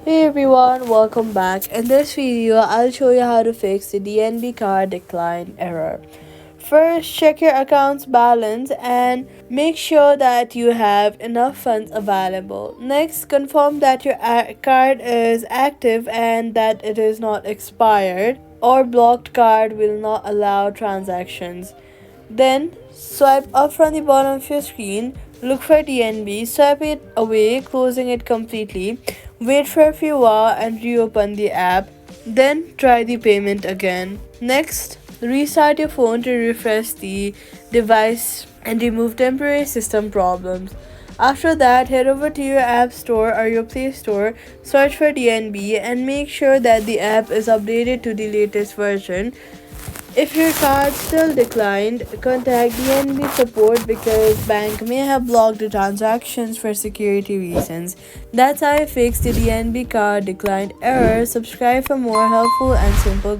Hey everyone, welcome back. In this video, I'll show you how to fix the DNB card decline error. First, check your account's balance and make sure that you have enough funds available. Next, confirm that your card is active and that it is not expired or blocked card will not allow transactions. Then, swipe up from the bottom of your screen, look for DNB, swipe it away, closing it completely. Wait for a few hours and reopen the app. Then try the payment again. Next, restart your phone to refresh the device and remove temporary system problems. After that, head over to your App Store or your Play Store, search for DNB, and make sure that the app is updated to the latest version. If your card still declined, contact DNB support because bank may have blocked the transactions for security reasons. That's how I fixed the DNB card declined error. Subscribe for more helpful and simple